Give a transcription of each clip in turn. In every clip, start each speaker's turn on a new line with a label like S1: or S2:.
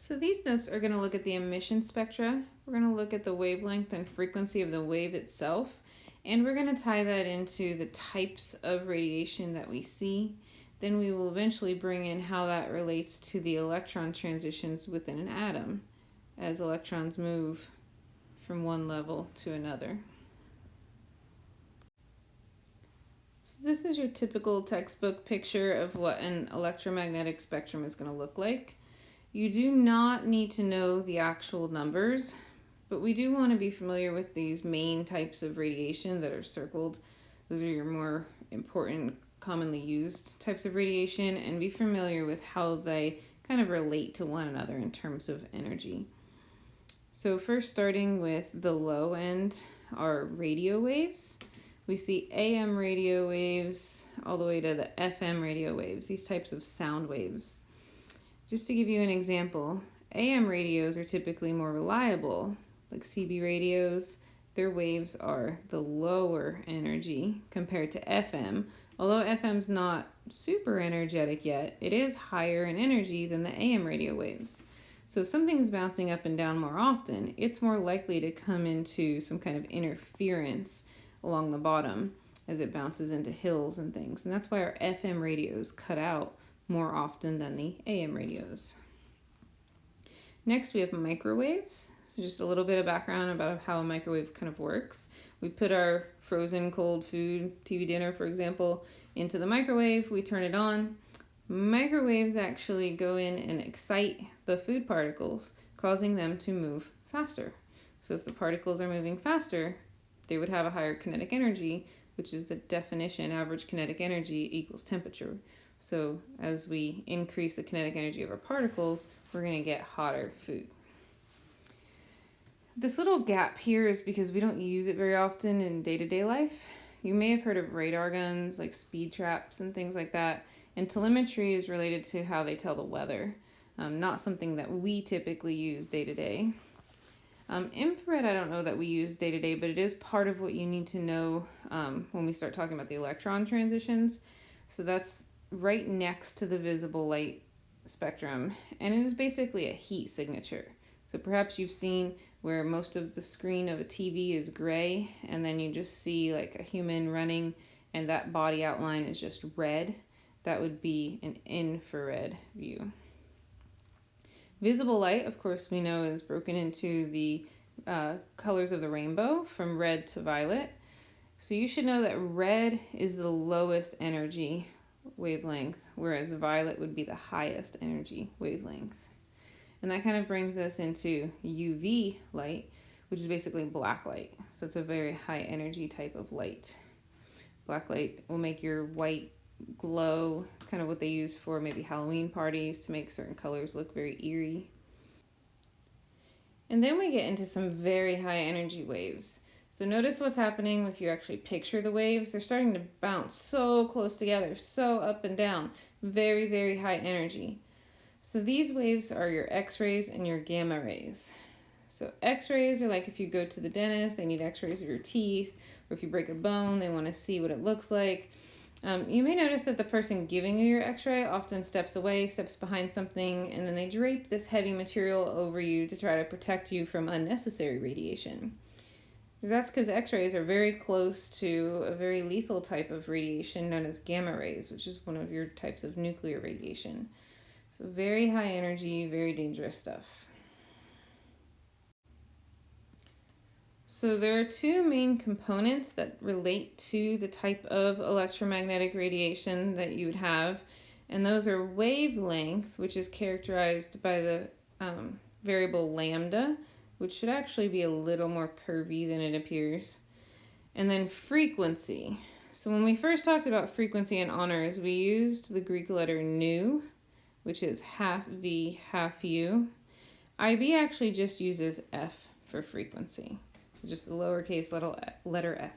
S1: So these notes are going to look at the emission spectra. We're going to look at the wavelength and frequency of the wave itself, and we're going to tie that into the types of radiation that we see. Then we will eventually bring in how that relates to the electron transitions within an atom as electrons move from one level to another. So this is your typical textbook picture of what an electromagnetic spectrum is going to look like. You do not need to know the actual numbers, but we do want to be familiar with these main types of radiation that are circled. Those are your more important, commonly used types of radiation, and be familiar with how they kind of relate to one another in terms of energy. So first, starting with the low end are radio waves. We see AM radio waves all the way to the FM radio waves, these types of sound waves. Just to give you an example, AM radios are typically more reliable, like CB radios. Their waves are the lower energy compared to FM. Although FM's not super energetic yet, it is higher in energy than the AM radio waves. So if something's bouncing up and down more often, it's more likely to come into some kind of interference along the bottom as it bounces into hills and things. And that's why our FM radios cut out more often than the AM radios. Next, we have microwaves. So just a little bit of background about how a microwave kind of works. We put our frozen cold food, TV dinner for example, into the microwave. We turn it on. Microwaves actually go in and excite the food particles, causing them to move faster. So if the particles are moving faster, they would have a higher kinetic energy, which is the definition, average kinetic energy equals temperature. So as we increase the kinetic energy of our particles, we're going to get hotter food. This little gap here is because we don't use it very often in day-to-day life. You may have heard of radar guns, like speed traps and things like that. And telemetry is related to how they tell the weather, not something that we typically use day-to-day. Infrared, I don't know that we use day-to-day, but it is part of what you need to know when we start talking about the electron transitions. So that's right next to the visible light spectrum, and it is basically a heat signature. So perhaps you've seen where most of the screen of a TV is gray, and then you just see like a human running, and that body outline is just red. That would be an infrared view. Visible light, of course, we know is broken into the colors of the rainbow from red to violet. So you should know that red is the lowest energy wavelength, whereas violet would be the highest energy wavelength. And that kind of brings us into UV light, which is basically black light. So it's a very high energy type of light. Black light will make your white glow. It's kind of what they use for maybe Halloween parties to make certain colors look very eerie. And then we get into some very high energy waves. So notice what's happening if you actually picture the waves. They're starting to bounce so close together, so up and down, very, very high energy. So these waves are your X-rays and your gamma rays. So X-rays are like if you go to the dentist, they need X-rays of your teeth, or if you break a bone, they want to see what it looks like. You may notice that the person giving you your X-ray often steps away, steps behind something, and then they drape this heavy material over you to try to protect you from unnecessary radiation. That's because X-rays are very close to a very lethal type of radiation known as gamma rays, which is one of your types of nuclear radiation. So very high energy, very dangerous stuff. So there are two main components that relate to the type of electromagnetic radiation that you would have, and those are wavelength, which is characterized by the variable lambda, which should actually be a little more curvy than it appears, and then frequency. So when we first talked about frequency in honors, we used the Greek letter nu, which is half V, half U. IB actually just uses F for frequency. So just the lowercase letter F.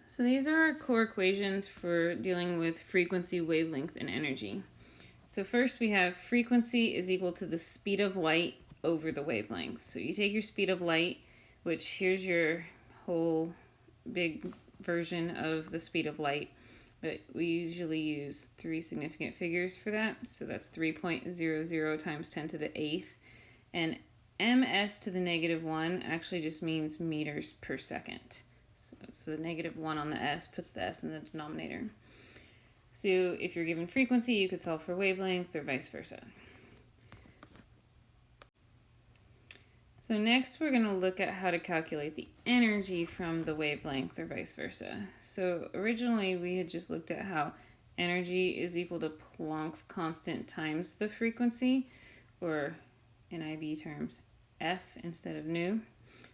S1: So these are our core equations for dealing with frequency, wavelength, and energy. So first we have frequency is equal to the speed of light over the wavelength. So you take your speed of light, which here's your whole big version of the speed of light. but we usually use 3 significant figures for that. So that's 3.00 times 10 to the 8th. And ms to the -1 actually just means meters per second. So the -1 on the s puts the s in the denominator. So if you're given frequency, you could solve for wavelength or vice versa. So next we're going to look at how to calculate the energy from the wavelength or vice versa. So originally we had just looked at how energy is equal to Planck's constant times the frequency, or in IB terms, F instead of nu.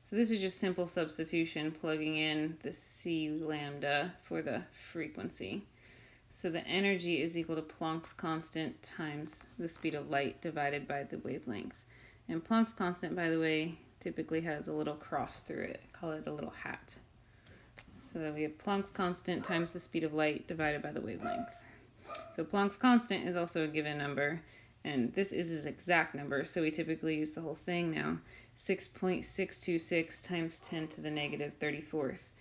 S1: So this is just simple substitution, plugging in the C lambda for the frequency. So the energy is equal to Planck's constant times the speed of light divided by the wavelength. And Planck's constant, by the way, typically has a little cross through it. Call it a little hat. So that we have Planck's constant times the speed of light divided by the wavelength. So Planck's constant is also a given number, and this is an exact number, so we typically use the whole thing now. 6.626 times 10 to the -34th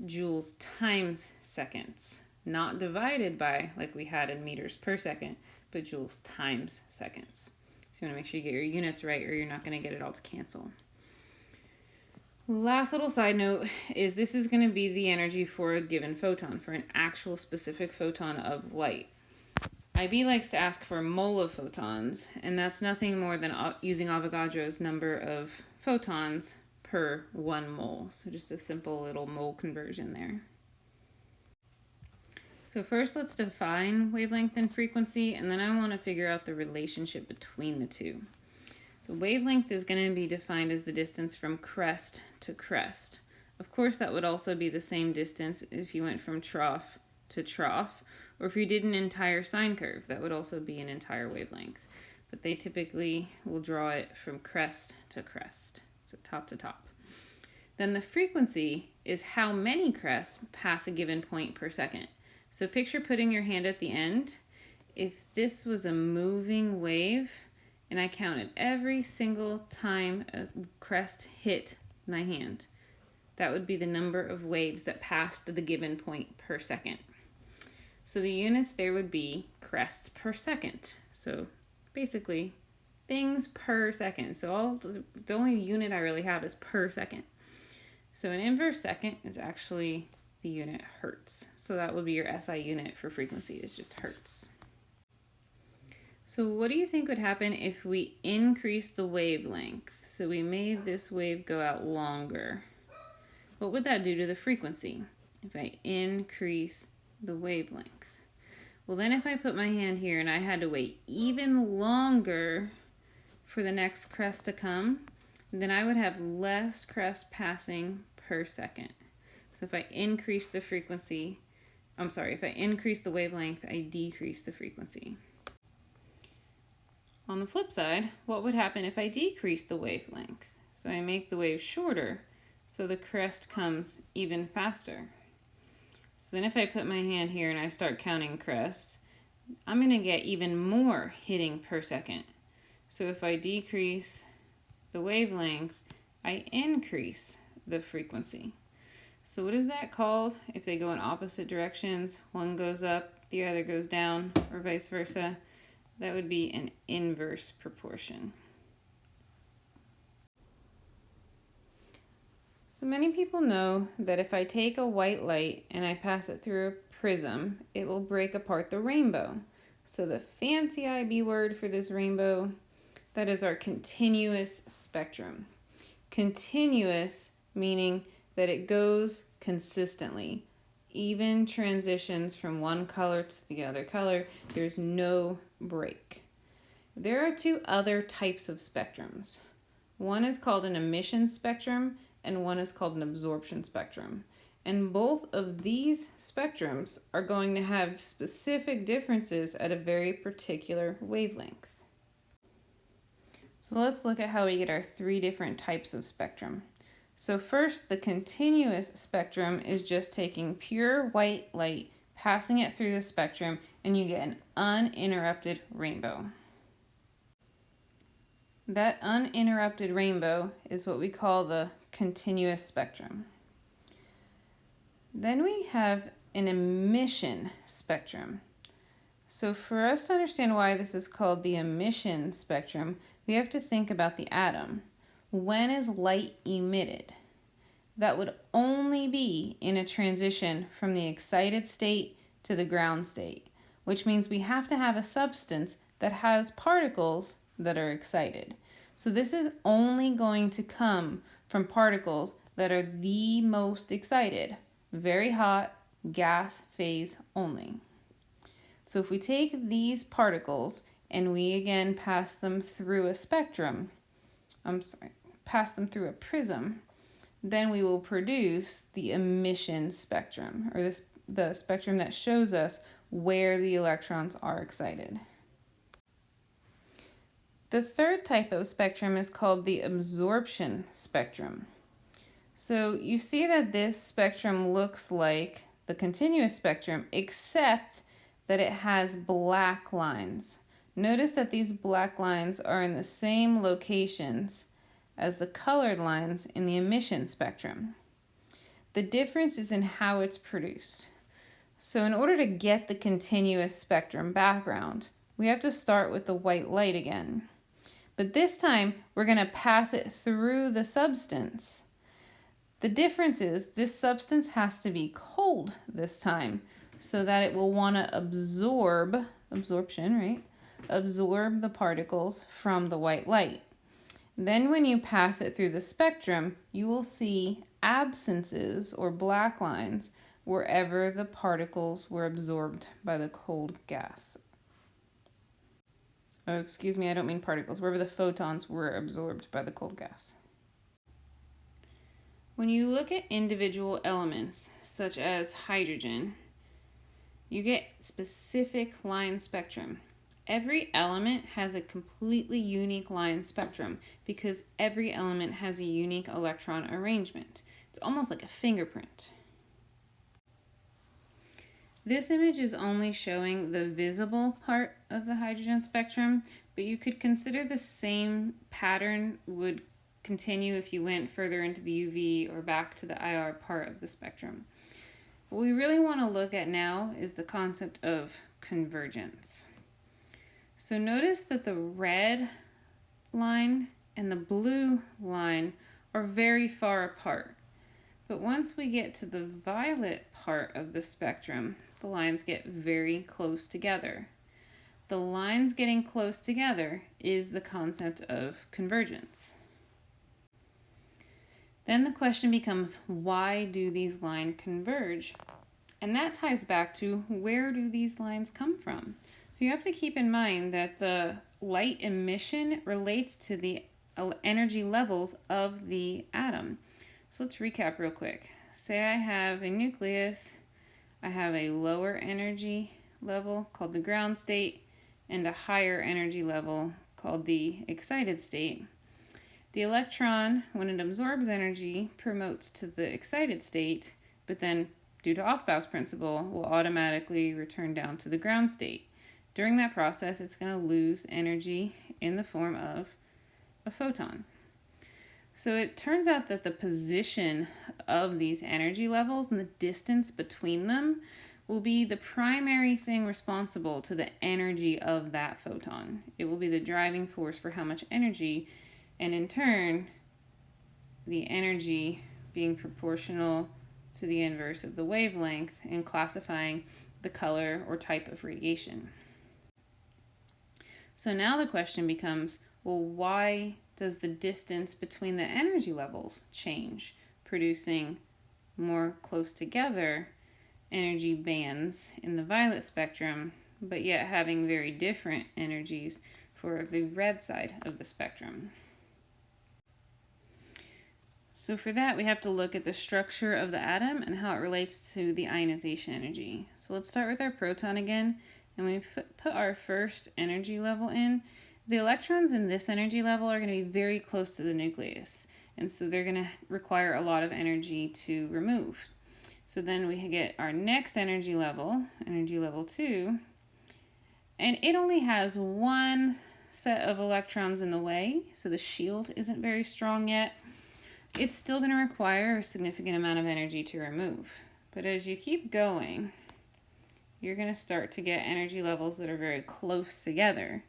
S1: joules times seconds. Not divided by, like we had in meters per second, but joules times seconds. So you want to make sure you get your units right, or you're not going to get it all to cancel. Last little side note is this is going to be the energy for a given photon, for an actual specific photon of light. IB likes to ask for a mole of photons, and that's nothing more than using Avogadro's number of photons per 1 mole. So just a simple little mole conversion there. So first let's define wavelength and frequency, and then I want to figure out the relationship between the two. So wavelength is going to be defined as the distance from crest to crest. Of course, that would also be the same distance if you went from trough to trough, or if you did an entire sine curve, that would also be an entire wavelength. But they typically will draw it from crest to crest, so top to top. Then the frequency is how many crests pass a given point per second. So picture putting your hand at the end. If this was a moving wave, and I counted every single time a crest hit my hand, that would be the number of waves that passed the given point per second. So the units there would be crests per second. So basically, things per second. So the only unit I really have is per second. So an inverse second is actually the unit hertz. So that would be your SI unit for frequency, is just hertz. So what do you think would happen if we increase the wavelength? So we made this wave go out longer. What would that do to the frequency if I increase the wavelength? Well, then if I put my hand here and I had to wait even longer for the next crest to come, then I would have less crests passing per second. So if I increase the frequency, if I increase the wavelength, I decrease the frequency. On the flip side, what would happen if I decrease the wavelength? So I make the wave shorter, so the crest comes even faster. So then if I put my hand here and I start counting crests, I'm going to get even more hitting per second. So if I decrease the wavelength, I increase the frequency. So what is that called if they go in opposite directions? One goes up, the other goes down, or vice versa. That would be an inverse proportion. So many people know that if I take a white light and I pass it through a prism, it will break apart the rainbow. So the fancy IB word for this rainbow, that is our continuous spectrum. Continuous meaning that it goes consistently. Even transitions from one color to the other color, there's no break. There are 2 other types of spectrums. One is called an emission spectrum, and one is called an absorption spectrum. And both of these spectrums are going to have specific differences at a very particular wavelength. So let's look at how we get our 3 different types of spectrum. So first, the continuous spectrum is just taking pure white light, passing it through the spectrum, and you get an uninterrupted rainbow. That uninterrupted rainbow is what we call the continuous spectrum. Then we have an emission spectrum. So for us to understand why this is called the emission spectrum, we have to think about the atom. When is light emitted? That would only be in a transition from the excited state to the ground state, which means we have to have a substance that has particles that are excited. So this is only going to come from particles that are the most excited, very hot, gas phase only. So if we take these particles and we again pass them through a pass them through a prism, then we will produce the emission spectrum, or the spectrum that shows us where the electrons are excited. The third type of spectrum is called the absorption spectrum. So you see that this spectrum looks like the continuous spectrum, except that it has black lines. Notice that these black lines are in the same locations as the colored lines in the emission spectrum. The difference is in how it's produced. So in order to get the continuous spectrum background, we have to start with the white light again. But this time, we're going to pass it through the substance. The difference is this substance has to be cold this time so that it will want to absorb the particles from the white light. Then when you pass it through the spectrum, you will see absences or black lines wherever the particles were absorbed by the cold gas. Oh, excuse me, I don't mean particles, wherever the photons were absorbed by the cold gas. When you look at individual elements, such as hydrogen, you get specific line spectrum. Every element has a completely unique line spectrum because every element has a unique electron arrangement. It's almost like a fingerprint. This image is only showing the visible part of the hydrogen spectrum, but you could consider the same pattern would continue if you went further into the UV or back to the IR part of the spectrum. What we really want to look at now is the concept of convergence. So notice that the red line and the blue line are very far apart. But once we get to the violet part of the spectrum, the lines get very close together. The lines getting close together is the concept of convergence. Then the question becomes, why do these lines converge? And that ties back to, where do these lines come from? So you have to keep in mind that the light emission relates to the energy levels of the atom. So let's recap real quick. Say I have a nucleus, I have a lower energy level called the ground state and a higher energy level called the excited state. The electron, when it absorbs energy, promotes to the excited state, but then due to Aufbau's principle, will automatically return down to the ground state. During that process, it's going to lose energy in the form of a photon. So it turns out that the position of these energy levels and the distance between them will be the primary thing responsible to the energy of that photon. It will be the driving force for how much energy, and in turn, the energy being proportional to the inverse of the wavelength in classifying the color or type of radiation. So now the question becomes, well, why does the distance between the energy levels change, producing more close together energy bands in the violet spectrum, but yet having very different energies for the red side of the spectrum? So for that, we have to look at the structure of the atom and how it relates to the ionization energy. So let's start with our proton again, and we put our first energy level in. The electrons in this energy level are going to be very close to the nucleus, and so they're going to require a lot of energy to remove. So then we get our next energy level 2, and it only has one set of electrons in the way, so the shield isn't very strong yet. It's still going to require a significant amount of energy to remove. But as you keep going, you're going to start to get energy levels that are very close together.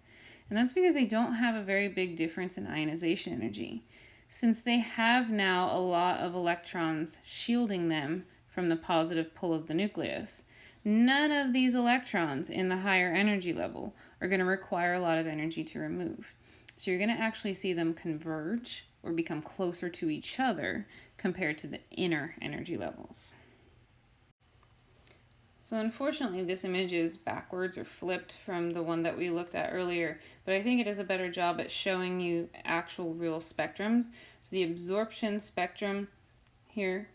S1: And that's because they don't have a very big difference in ionization energy. Since they have now a lot of electrons shielding them from the positive pull of the nucleus, none of these electrons in the higher energy level are going to require a lot of energy to remove. So you're going to actually see them converge or become closer to each other compared to the inner energy levels. So unfortunately, this image is backwards or flipped from the one that we looked at earlier, but I think it does a better job at showing you actual real spectrums. So the absorption spectrum here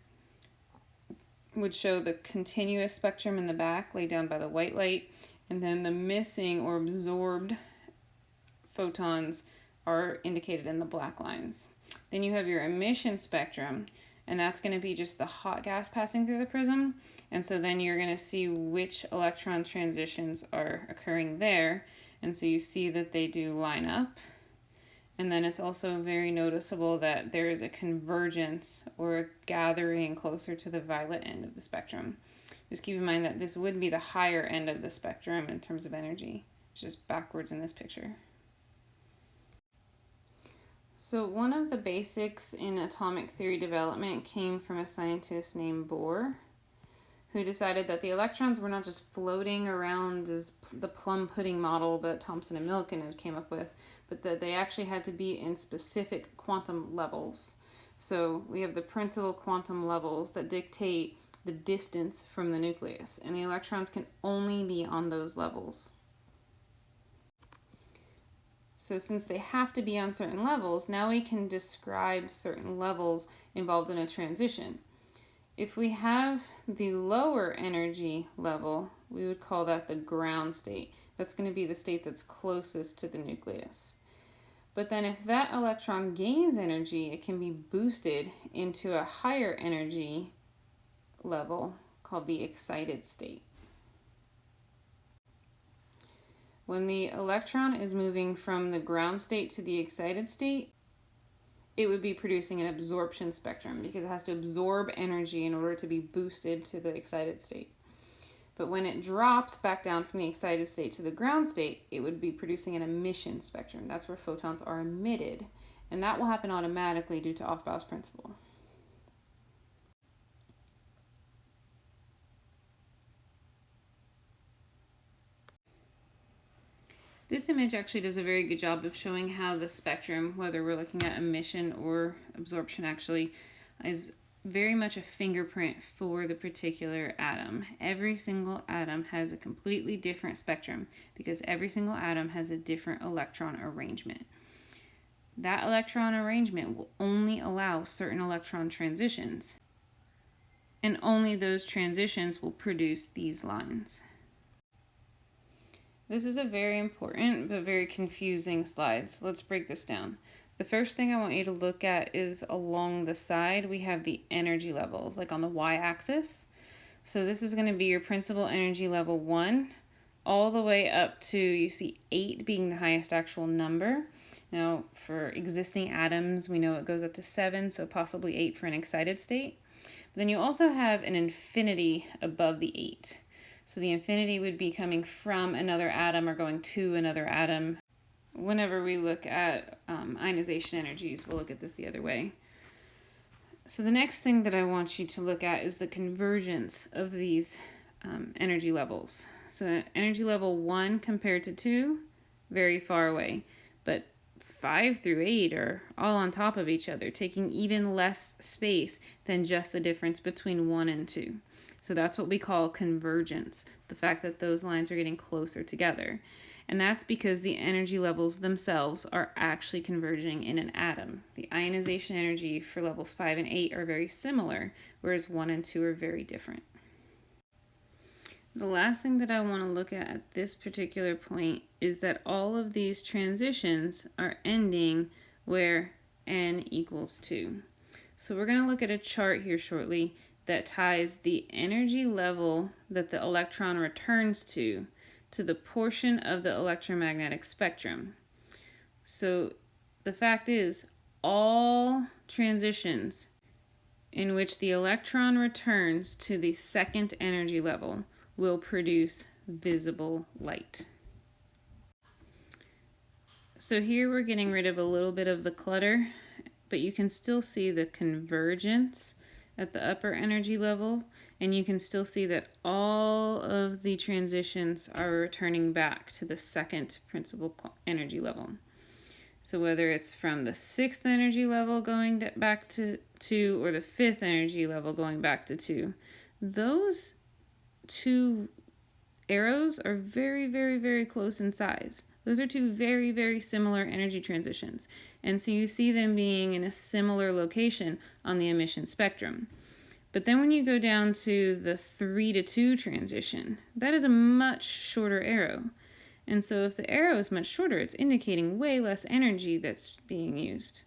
S1: would show the continuous spectrum in the back laid down by the white light, and then the missing or absorbed photons are indicated in the black lines. Then you have your emission spectrum, and that's going to be just the hot gas passing through the prism. And so then you're going to see which electron transitions are occurring there. And so you see that they do line up. And then it's also very noticeable that there is a convergence or a gathering closer to the violet end of the spectrum. Just keep in mind that this would be the higher end of the spectrum in terms of energy. It's just backwards in this picture. So one of the basics in atomic theory development came from a scientist named Bohr, who decided that the electrons were not just floating around as the plum pudding model that Thomson and Millikan had came up with, but that they actually had to be in specific quantum levels. So we have the principal quantum levels that dictate the distance from the nucleus, and the electrons can only be on those levels. So since they have to be on certain levels, now we can describe certain levels involved in a transition. If we have the lower energy level, we would call that the ground state. That's going to be the state that's closest to the nucleus. But then if that electron gains energy, it can be boosted into a higher energy level called the excited state. When the electron is moving from the ground state to the excited state, it would be producing an absorption spectrum because it has to absorb energy in order to be boosted to the excited state. But when it drops back down from the excited state to the ground state, it would be producing an emission spectrum. That's where photons are emitted, and that will happen automatically due to Aufbau's principle. This image actually does a very good job of showing how the spectrum, whether we're looking at emission or absorption actually, is very much a fingerprint for the particular atom. Every single atom has a completely different spectrum because every single atom has a different electron arrangement. That electron arrangement will only allow certain electron transitions, and only those transitions will produce these lines. This is a very important but very confusing slide, so let's break this down. The first thing I want you to look at is along the side, we have the energy levels, like on the y-axis. So this is going to be your principal energy level 1, all the way up to, you see 8 being the highest actual number. Now, for existing atoms, we know it goes up to 7, so possibly 8 for an excited state. But then you also have an infinity above the 8. So the infinity would be coming from another atom or going to another atom. Whenever we look at ionization energies, we'll look at this the other way. So the next thing that I want you to look at is the convergence of these energy levels. So energy level 1 compared to 2, very far away. But 5 through 8 are all on top of each other, taking even less space than just the difference between 1 and 2. So that's what we call convergence, the fact that those lines are getting closer together. And that's because the energy levels themselves are actually converging in an atom. The ionization energy for levels 5 and 8 are very similar, whereas 1 and 2 are very different. The last thing that I want to look at this particular point is that all of these transitions are ending where n equals 2. So we're going to look at a chart here shortly that ties the energy level that the electron returns to the portion of the electromagnetic spectrum. So the fact is, all transitions in which the electron returns to the second energy level will produce visible light. So here we're getting rid of a little bit of the clutter, but you can still see the convergence at the upper energy level, and you can still see that all of the transitions are returning back to the second principal energy level. So whether it's from the 6th energy level going back to 2 or the 5th energy level going back to 2, those two arrows are very, very, very close in size. Those are two very, very similar energy transitions. And so you see them being in a similar location on the emission spectrum. But then when you go down to the 3 to 2 transition, that is a much shorter arrow. And so if the arrow is much shorter, it's indicating way less energy that's being used.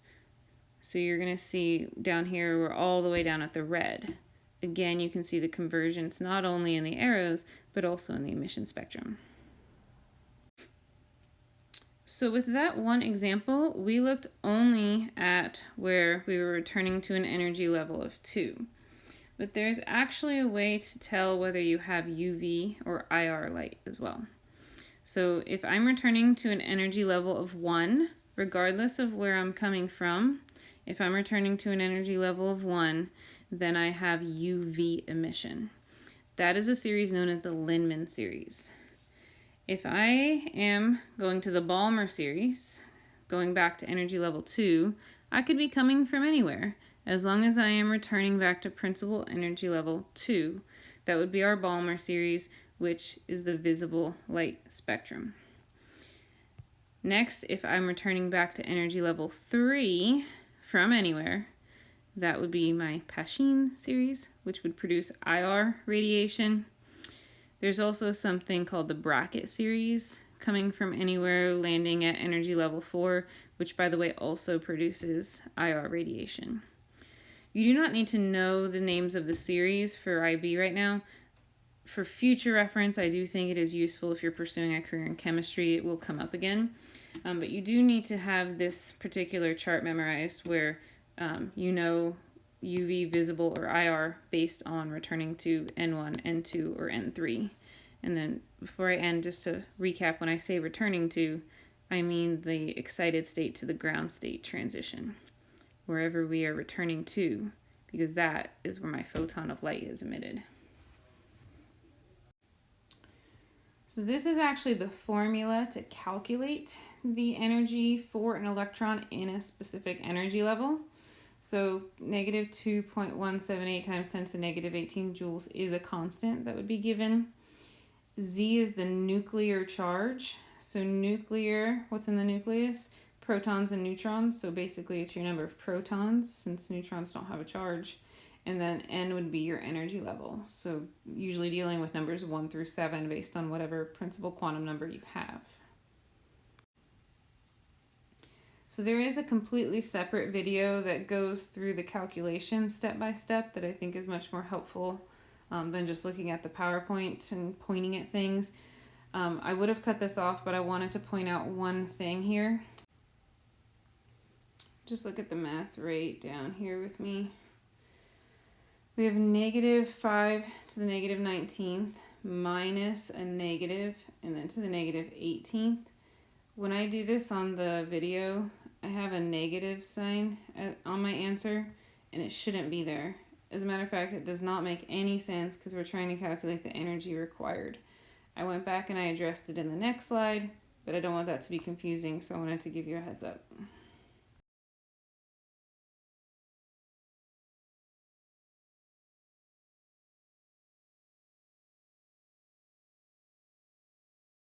S1: So you're going to see down here, we're all the way down at the red. Again, you can see the convergence not only in the arrows, but also in the emission spectrum. So with that one example, we looked only at where we were returning to an energy level of 2. But there's actually a way to tell whether you have UV or IR light as well. So if I'm returning to an energy level of 1, regardless of where I'm coming from, if I'm returning to an energy level of 1, then I have UV emission. That is a series known as the Linnemann series. If I am going to the Balmer series, going back to energy level 2, I could be coming from anywhere, as long as I am returning back to principal energy level 2. That would be our Balmer series, which is the visible light spectrum. Next, if I'm returning back to energy level 3 from anywhere, that would be my Paschen series, which would produce IR radiation. There's also something called the bracket series, coming from anywhere, landing at energy level 4, which by the way also produces IR radiation. You do not need to know the names of the series for IB right now. For future reference, I do think it is useful if you're pursuing a career in chemistry, it will come up again. But you do need to have this particular chart memorized where you know UV, visible, or IR based on returning to N1, N2, or N3. And then before I end, just to recap, when I say returning to, I mean the excited state to the ground state transition, wherever we are returning to, because that is where my photon of light is emitted. So this is actually the formula to calculate the energy for an electron in a specific energy level. So negative 2.178 times 10 to the negative 18 joules is a constant that would be given. Z is the nuclear charge. So nuclear, what's in the nucleus? Protons and neutrons. So basically it's your number of protons since neutrons don't have a charge. And then N would be your energy level. So usually dealing with numbers 1 through 7 based on whatever principal quantum number you have. So there is a completely separate video that goes through the calculation step by step that I think is much more helpful than just looking at the PowerPoint and pointing at things. I would have cut this off, but I wanted to point out one thing here. Just look at the math right down here with me. We have negative 5 to the negative 19th minus a negative and then to the negative 18th. When I do this on the video, I have a negative sign on my answer, and it shouldn't be there. As a matter of fact, it does not make any sense because we're trying to calculate the energy required. I went back and I addressed it in the next slide, but I don't want that to be confusing, so I wanted to give you a heads up.